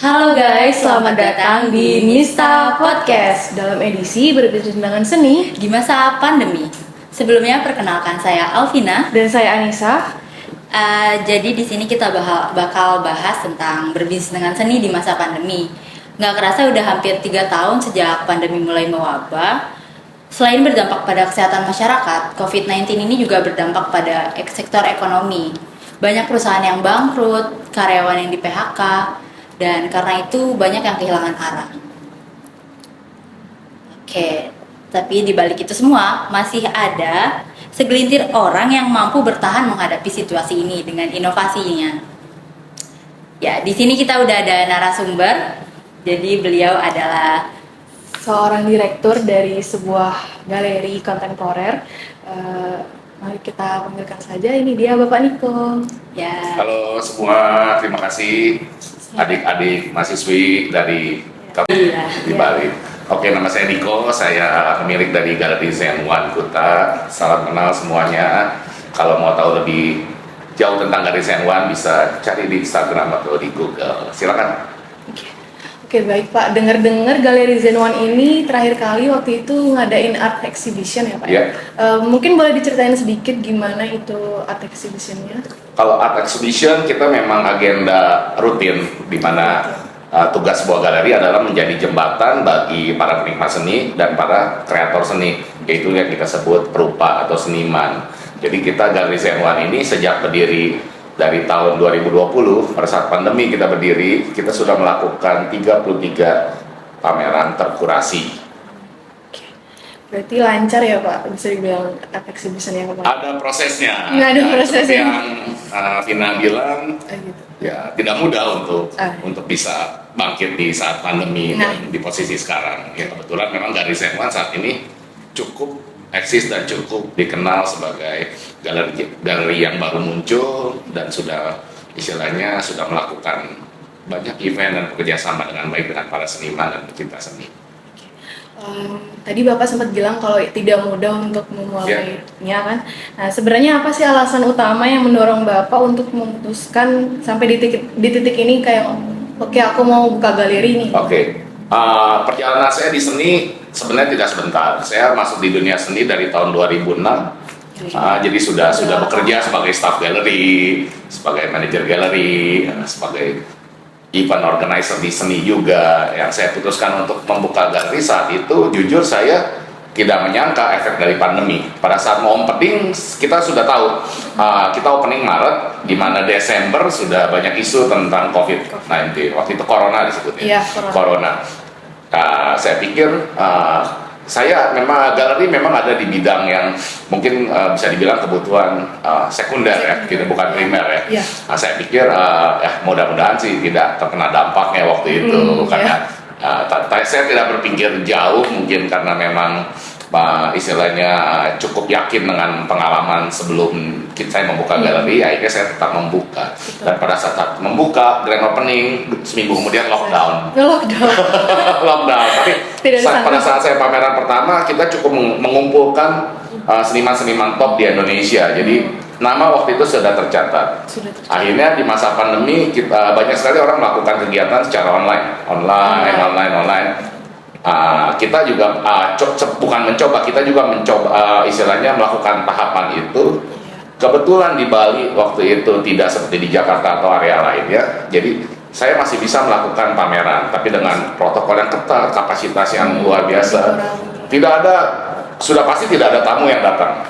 Halo guys, selamat datang di Nista Podcast dalam edisi berbincang tentang seni di masa pandemi. Sebelumnya perkenalkan saya Alvina dan saya Anissa. Jadi di sini kita bakal bahas tentang berbisnis dengan seni di masa pandemi. Nggak kerasa udah hampir 3 tahun sejak pandemi mulai mewabah. Selain berdampak pada kesehatan masyarakat, COVID-19 ini juga berdampak pada sektor ekonomi. Banyak perusahaan yang bangkrut, karyawan yang di PHK, dan karena itu banyak yang kehilangan arah. Oke, tapi di balik itu semua masih ada segelintir orang yang mampu bertahan menghadapi situasi ini dengan inovasinya. Ya, di sini kita udah ada narasumber. Jadi beliau adalah seorang direktur dari sebuah galeri kontemporer. Mari kita panggilkan saja, ini dia Bapak Niko. Ya. Halo semua, terima kasih adik-adik mahasiswi dari di Bali. Oke, nama saya Niko, saya pemilik dari Galeri Zen One Kuta. Salam kenal semuanya. Kalau mau tahu lebih jauh tentang Galeri Zen One bisa cari di Instagram atau di Google. Silakan. Oke, baik Pak. Dengar-dengar Galeri Zen One ini terakhir kali waktu itu ngadain art exhibition ya Pak? Ya. Mungkin boleh diceritain sedikit gimana itu art exhibitionnya? Kalau art exhibition kita memang agenda rutin di mana tugas sebuah galeri adalah menjadi jembatan bagi para penikmat seni dan para kreator seni, yaitu yang kita sebut perupa atau seniman. Jadi kita Galeri Zen One ini sejak berdiri dari tahun 2020, pada saat pandemi kita berdiri, kita sudah melakukan 33 pameran terkurasi. Berarti lancar ya Pak, bisa dibilang art exhibition yang kemarin? Ada prosesnya. Nggak ada prosesnya. Yang Vina bilang, gitu. ya tidak mudah untuk bisa bangkit di saat pandemi dan di posisi sekarang. Ya kebetulan memang Galeri Zen One saat ini cukup eksis dan cukup dikenal sebagai galeri yang baru muncul dan sudah istilahnya sudah melakukan banyak event dan bekerjasama dengan baik dengan para seniman dan pecinta seni. Tadi Bapak sempat bilang kalau tidak mudah untuk memulainya kan. Nah, sebenarnya apa sih alasan utama yang mendorong Bapak untuk memutuskan sampai di titik ini kayak oke, aku mau buka galeri ini? Perjalanan saya di seni sebenarnya tidak sebentar. Saya masuk di dunia seni dari tahun 2006. Jadi sudah bekerja sebagai staff galeri, sebagai manajer galeri, sebagai event organizer di seni juga. Yang saya putuskan untuk membuka galeri saat itu, jujur saya tidak menyangka efek dari pandemi. Pada saat mau opening, kita sudah tahu kita opening Maret, di mana Desember sudah banyak isu tentang COVID-19. Waktu itu corona disebutnya. Iya, corona. Saya pikir saya memang galeri memang ada di bidang yang mungkin bisa dibilang kebutuhan sekunder ya, gitu, bukan primer ya. Saya pikir mudah-mudahan sih tidak terkena dampaknya waktu itu karena saya tidak berpikir jauh, mungkin karena memang istilahnya cukup yakin dengan pengalaman sebelum saya membuka galeri, akhirnya saya tetap membuka. Dan pada saat membuka grand opening, seminggu kemudian lockdown. Lockdown. Tapi pada saat saya pameran pertama, kita cukup mengumpulkan seniman-seniman top di Indonesia. Jadi nama waktu itu sudah tercatat. Akhirnya di masa pandemi banyak sekali orang melakukan kegiatan secara online. Kita juga bukan mencoba, kita juga mencoba istilahnya melakukan tahapan itu. Kebetulan di Bali waktu itu tidak seperti di Jakarta atau area lainnya, jadi saya masih bisa melakukan pameran, tapi dengan protokol yang ketat, kapasitas yang luar biasa. Sudah pasti tidak ada tamu yang datang.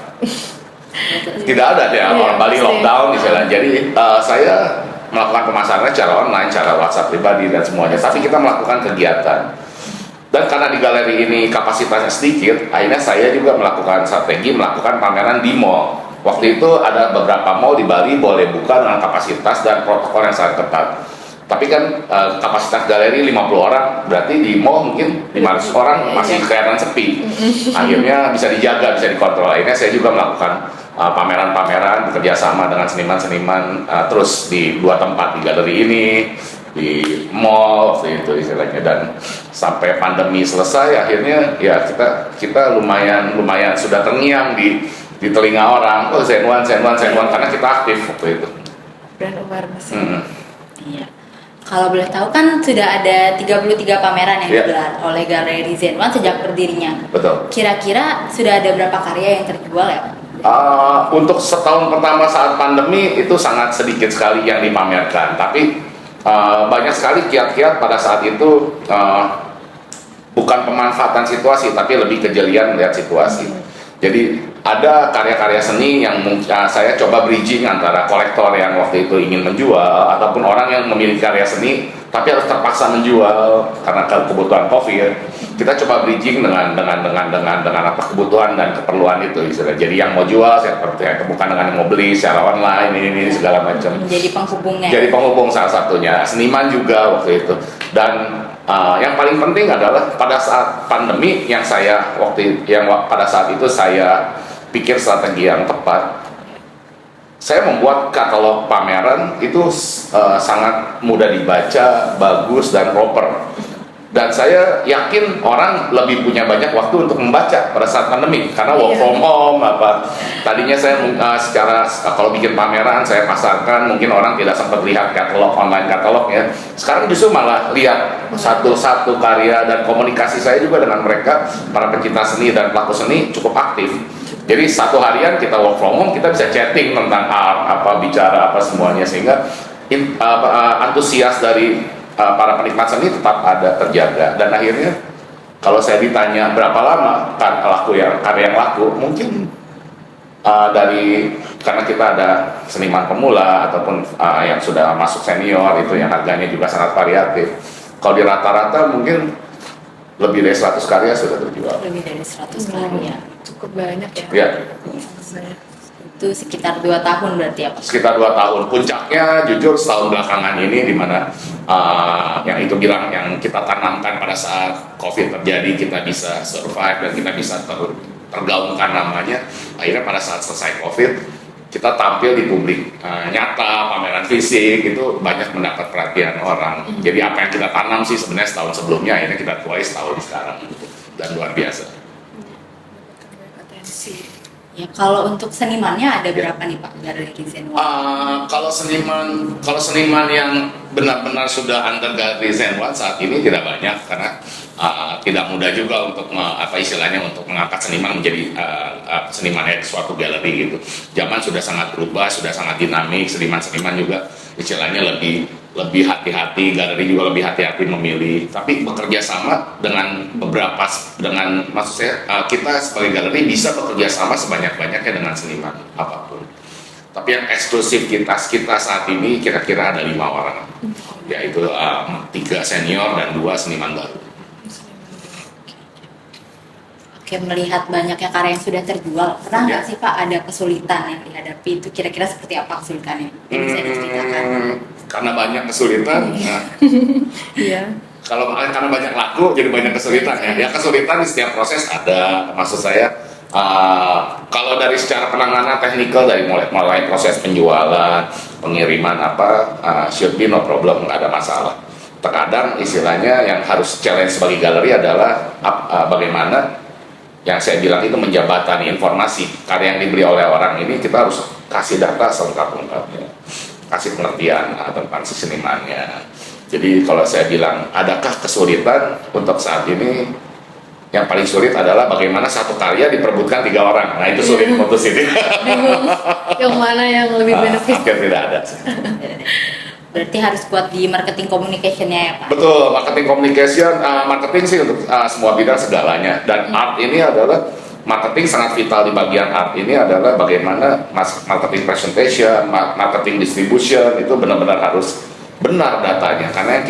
Tidak ada ya, orang Bali lockdown istilahnya. Jadi saya melakukan pemasarannya secara online, secara WhatsApp pribadi dan semuanya. Tapi kita melakukan kegiatan. Dan karena di galeri ini kapasitasnya sedikit, akhirnya saya juga melakukan strategi melakukan pameran di mall. Waktu itu ada beberapa mall di Bali boleh buka dengan kapasitas dan protokol yang sangat ketat. Tapi kan kapasitas galeri 50 orang, berarti di mall mungkin 500 orang masih kelihatan sepi. Akhirnya bisa dijaga, bisa dikontrol. Akhirnya saya juga melakukan pameran-pameran bekerja sama dengan seniman-seniman terus di 2 tempat, di galeri ini, di mall waktu itu istilahnya, dan sampai pandemi selesai akhirnya ya kita lumayan sudah terngiang di telinga orang. Oh, Zen One karena kita aktif waktu itu. Brand awareness. Iya. Kalau boleh tahu kan sudah ada 33 pameran yang Iya. digelar oleh Galeri Zenwan sejak berdirinya. Betul. Kira-kira sudah ada berapa karya yang terjual ya Pak? Untuk setahun pertama saat pandemi itu sangat sedikit sekali yang dipamerkan, tapi banyak sekali kiat-kiat pada saat itu bukan pemanfaatan situasi, tapi lebih kejelian melihat situasi. Jadi ada karya-karya seni yang saya coba bridging antara kolektor yang waktu itu ingin menjual ataupun orang yang memiliki karya seni tapi harus terpaksa menjual karena kebutuhan COVID. Kita coba bridging dengan apa kebutuhan dan keperluan itu istilah. Jadi yang mau jual seperti yang bukan dengan yang mau beli secara online ini segala macam. Menjadi penghubungnya. Jadi penghubung salah satunya, seniman juga waktu itu. Dan yang paling penting adalah pada saat pandemi yang pada saat itu saya pikir strategi yang tepat. Saya membuat katalog pameran itu sangat mudah dibaca, bagus dan proper. Dan saya yakin orang lebih punya banyak waktu untuk membaca pada saat pandemi karena work from home apa. Tadinya saya secara kalau bikin pameran saya pasarkan mungkin orang tidak sempat lihat katalog online katalognya. Sekarang justru malah lihat satu-satu karya dan komunikasi saya juga dengan mereka para pecinta seni dan pelaku seni cukup aktif. Jadi satu harian kita work from home kita bisa chatting tentang art apa bicara apa semuanya sehingga antusias dari para penikmat seni tetap ada terjaga dan akhirnya kalau saya ditanya berapa lama karya yang laku mungkin dari karena kita ada seniman pemula ataupun yang sudah masuk senior itu yang harganya juga sangat variatif. Kalau di rata-rata mungkin lebih dari 100 karya sudah terjual. Lebih dari 100 karya. Cukup banyak ya. Ya. Itu sekitar 2 tahun berarti ya Pak? Sekitar 2 tahun. Puncaknya jujur setahun belakangan ini di mana yang itu bilang yang kita tanamkan pada saat COVID terjadi kita bisa survive dan kita bisa tergaungkan namanya. Akhirnya pada saat selesai COVID kita tampil di publik nyata, pameran fisik itu banyak mendapat perhatian orang. Jadi apa yang kita tanam sih sebenarnya setahun sebelumnya akhirnya kita tuai setahun sekarang dan luar biasa. Potensi. Ya, kalau untuk senimannya ada berapa nih Pak Galeri Zenwan? Kalau seniman yang benar-benar sudah under Galeri Zenwan saat ini tidak banyak karena tidak mudah juga untuk istilahnya untuk mengangkat seniman menjadi seniman di suatu galeri gitu. Zaman sudah sangat berubah, sudah sangat dinamik. Seniman-seniman juga istilahnya lebih hati-hati, galeri juga lebih hati-hati memilih. Tapi bekerja sama dengan maksud saya kita sebagai galeri bisa bekerja sama sebanyak-banyaknya dengan seniman apapun. Tapi yang eksklusivitas kita saat ini kira-kira ada 5 orang, yaitu 3 senior dan 2 seniman baru. Oke, melihat banyaknya karya yang sudah terjual, pernah nggak sih Pak ada kesulitan yang dihadapi? Itu kira-kira seperti apa kesulitannya? Yang bisa diceritakan? Karena banyak kesulitan. Iya. Karena banyak laku jadi banyak kesulitan ya. Ya kesulitan di setiap proses ada. Maksud saya kalau dari secara penanganan teknikal dari mulai proses penjualan, pengiriman should be no problem, nggak ada masalah. Terkadang istilahnya yang harus challenge sebagai galeri adalah bagaimana yang saya bilang itu menjabatani informasi karya yang diberi oleh orang ini kita harus kasih data selengkap-lengkapnya, kasih pengertian tentang si senimannya. Jadi kalau saya bilang adakah kesulitan untuk saat ini, yang paling sulit adalah bagaimana satu karya diperebutkan 3 orang. Nah itu sulit putus ini. Bingung yang mana yang lebih benefit. Hampir tidak ada. Berarti harus kuat di marketing communication-nya ya Pak? Betul, marketing communication, marketing sih untuk semua bidang segalanya. Dan art ini adalah, marketing sangat vital di bagian art ini adalah bagaimana marketing presentation, marketing distribution, itu benar-benar harus benar datanya. Karena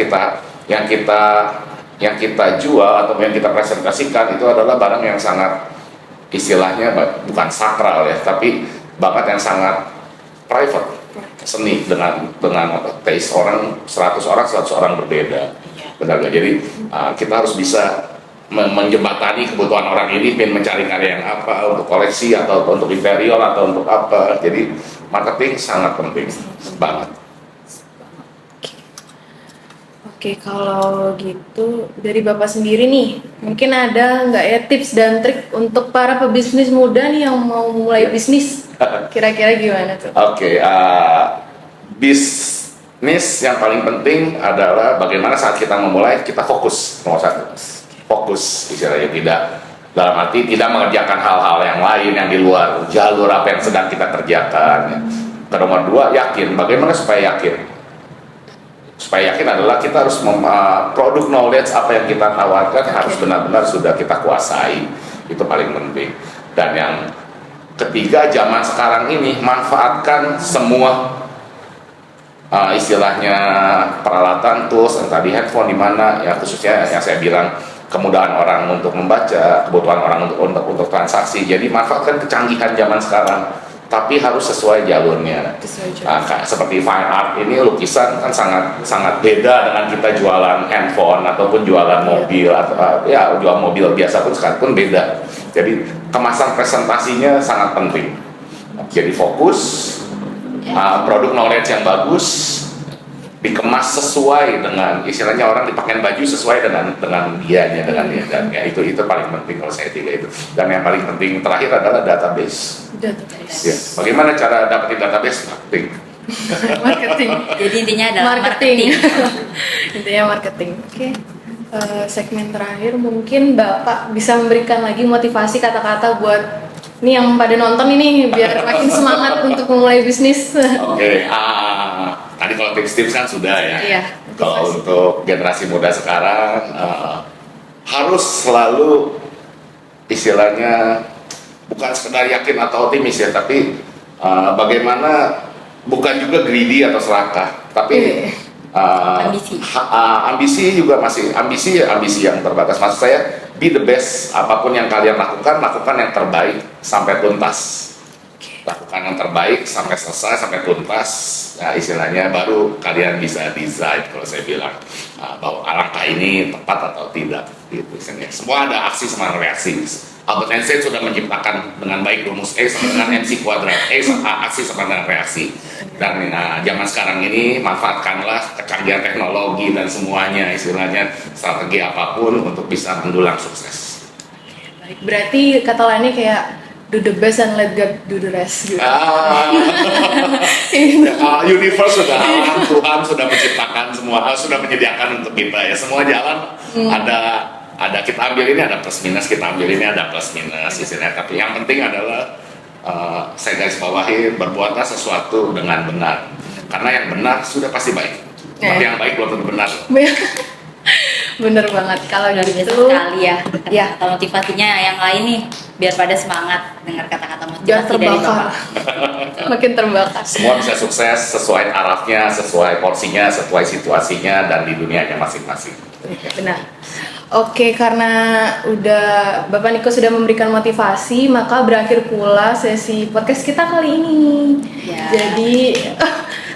yang kita jual atau yang kita presentasikan itu adalah barang yang sangat istilahnya bukan sakral ya, tapi bakat yang sangat private. Seni dengan taste orang 100 orang berbeda, benar gak? Jadi kita harus bisa menjembatani kebutuhan orang ini ingin mencari karya yang apa untuk koleksi atau untuk interior atau untuk apa. Jadi marketing sangat penting banget. Oke, kalau gitu dari Bapak sendiri nih, mungkin ada nggak ya tips dan trik untuk para pebisnis muda nih yang mau mulai bisnis? Kira-kira gimana tuh? Oke, Nis yang paling penting adalah bagaimana saat kita memulai kita fokus, nomor satu, fokus istilahnya, tidak dalam arti tidak mengerjakan hal-hal yang lain yang di luar jalur apa yang sedang kita kerjakan. Ya. Nomor dua, yakin. Bagaimana supaya yakin? Supaya yakin adalah kita harus produk knowledge apa yang kita tawarkan harus benar-benar sudah kita kuasai, itu paling penting. Dan yang ketiga, zaman sekarang ini manfaatkan semua istilahnya peralatan, tools, entah di handphone di mana, ya khususnya yang saya bilang kemudahan orang untuk membaca, kebutuhan orang untuk transaksi. Jadi manfaatkan kecanggihan zaman sekarang, tapi harus sesuai jalurnya. Seperti fine art ini, lukisan kan sangat beda dengan kita jualan handphone ataupun jualan mobil atau ya jual mobil biasa pun sekarang pun beda. Jadi kemasan presentasinya sangat penting. Jadi fokus. Produk knowledge yang bagus dikemas sesuai dengan istilahnya, orang dipakai baju sesuai dengan dianya, dengan dia, dan ya itu paling penting kalau saya tiga itu. Dan yang paling penting terakhir adalah database. Ya, bagaimana cara dapetin database? Marketing. Jadi intinya adalah marketing. Intinya marketing. Oke. Segmen terakhir mungkin Bapak bisa memberikan lagi motivasi kata-kata buat ini yang pada nonton ini biar makin semangat untuk memulai bisnis. Oke, tadi kalau tips-tips kan sudah ya. Iya, kalau untuk generasi muda sekarang harus selalu istilahnya bukan sekedar yakin atau optimis ya, tapi bagaimana bukan juga greedy atau serakah, tapi ambisi juga masih ambisi yang terbatas. Maksud saya, be the best, apapun yang kalian lakukan yang terbaik sampai tuntas. Lakukan yang terbaik sampai selesai, sampai tuntas. Nah, istilahnya baru kalian bisa decide, kalau saya bilang bahwa langkah ini tepat atau tidak. Gitu, semua ada aksi sama reaksi. Albert Einstein sudah menciptakan dengan baik rumus E sama dengan MC kuadrat, aksi sama dengan reaksi. Dan zaman sekarang ini manfaatkanlah kecanggihan teknologi dan semuanya, istilahnya strategi apapun untuk bisa mendulang sukses. Baik, berarti kata lainnya kayak do the best and let God do the rest gitu. Universe sudah, Tuhan sudah menciptakan semua, sudah menyediakan untuk kita ya, semua jalan ada kita ambil ini ada plus minus, kita ambil ini ada plus minus istilahnya. Tapi yang penting adalah saya garis bawahi, berbuatlah sesuatu dengan benar, karena yang benar sudah pasti baik, tapi yang baik belum tentu benar. Bener banget kalau gitu sekali ya. Kalau motivasinya yang lain nih biar pada semangat dengar kata-kata motivasi dari Bapak. Makin terbakar. Semua bisa sukses sesuai arafnya, sesuai porsinya, sesuai situasinya dan di dunianya masing-masing. Benar. Oke, karena Bapak Niko sudah memberikan motivasi, maka berakhir pula sesi podcast kita kali ini. Ya. Jadi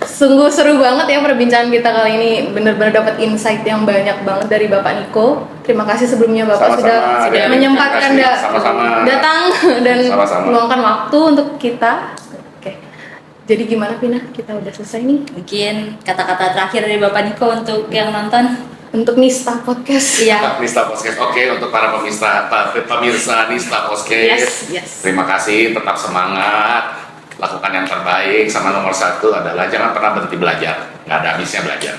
sungguh seru banget ya perbincangan kita kali ini. Benar-benar dapat insight yang banyak banget dari Bapak Niko. Terima kasih sebelumnya Bapak sudah menyempatkan datang dan meluangkan waktu untuk kita. Oke. Jadi gimana Pina? Kita udah selesai nih. Mungkin kata-kata terakhir dari Bapak Niko untuk yang nonton. Untuk Nista Podcast. Iya. Nista Podcast. Oke, untuk para pemirsa Nista Podcast. Yes. Terima kasih, tetap semangat, lakukan yang terbaik. Sama nomor satu adalah jangan pernah berhenti belajar. Nggak ada habisnya belajar.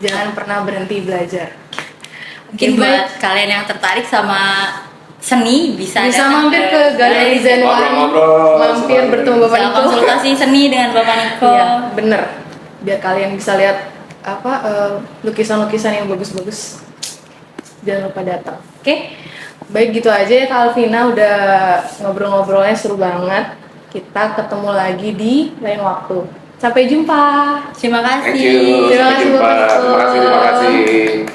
Jangan pernah berhenti belajar. Mungkin buat kalian yang tertarik sama seni bisa mampir ke Galeri Zenwan, mampir bertemu Bapak Niko, konsultasi seni dengan Bapak Niko. Iya, bener. Biar kalian bisa lihat lukisan-lukisan yang bagus-bagus. Jangan lupa datang. Oke. Baik, gitu aja ya Kak Alvina, udah ngobrol-ngobrolnya seru banget. Kita ketemu lagi di lain waktu. Sampai jumpa. Terima kasih. Thank you. Terima kasih Bapak Niko. Terima kasih.